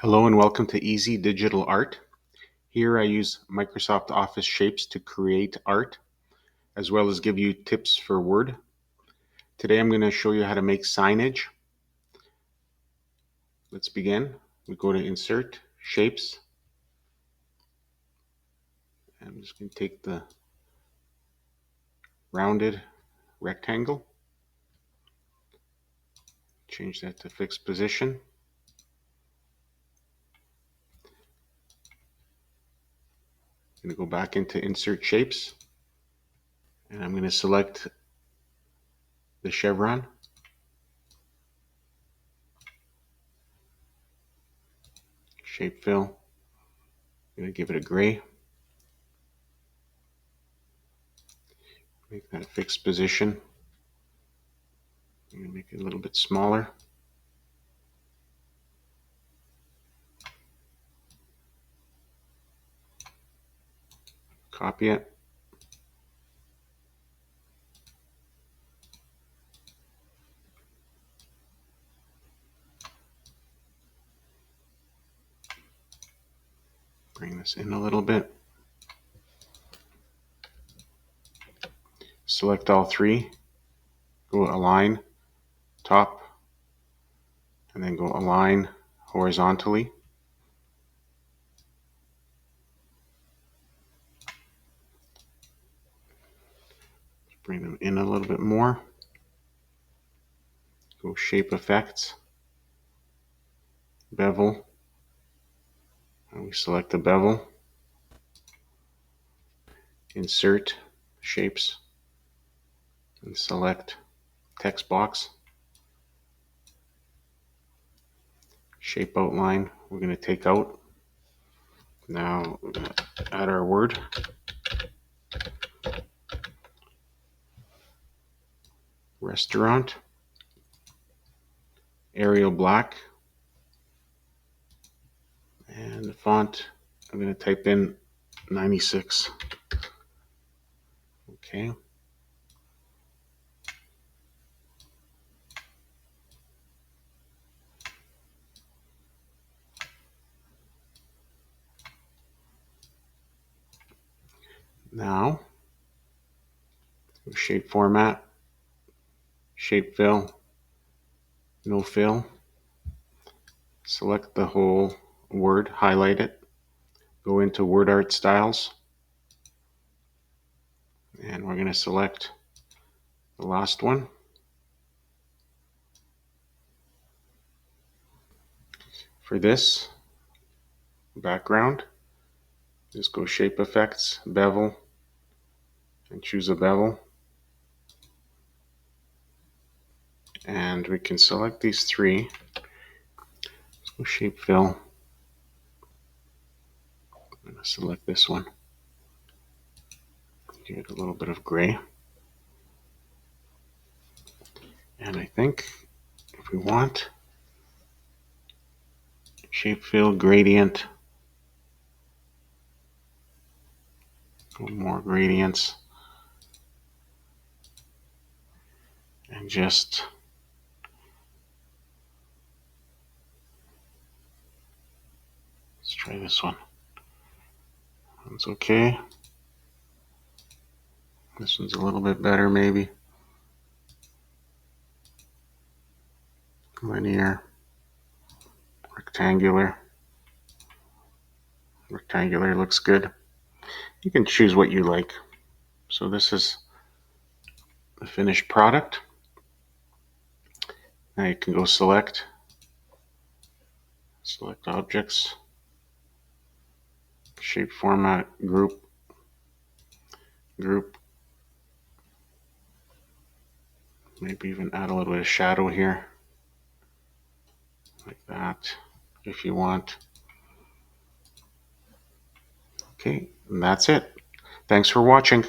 Hello and welcome to Easy Digital Art. Here I use Microsoft Office shapes to create art, as well as give you tips for Word. Today I'm going to show you how to make signage. Let's begin. We go to Insert, Shapes. I'm just going to take the rounded rectangle, change that to fixed position. I'm going to go back into Insert Shapes, and I'm going to select the chevron. Shape fill. I'm going to give it a gray. Make that a fixed position. I'm going to make it a little bit smaller. Copy it. Bring this in a little bit. Select all three. Go align top, and then go align horizontally. Bring them in a little bit more. Go shape effects, bevel, and we select the bevel. Insert shapes and select text box. Shape outline we're going to take out. Now we're going to add our word. Restaurant. Arial black. And the font, I'm going to type in 96. Okay. Now, shape format, shape fill, no fill. Select the whole word, highlight it, go into word art styles, and we're going to select the last one. For this background, just go shape effects, bevel, and choose a bevel. And we can select these three. Let's go shape fill. I'm going to select this one. Give it a little bit of gray. And I think if we want, shape fill, gradient, more gradients, and just let's try this one. That's okay. This one's a little bit better, maybe. Linear, rectangular. Rectangular looks good. You can choose what you like. So this is the finished product. Now you can go select objects, shape format, group, maybe even add a little bit of shadow here, like that, if you want. Okay, and that's it. Thanks for watching.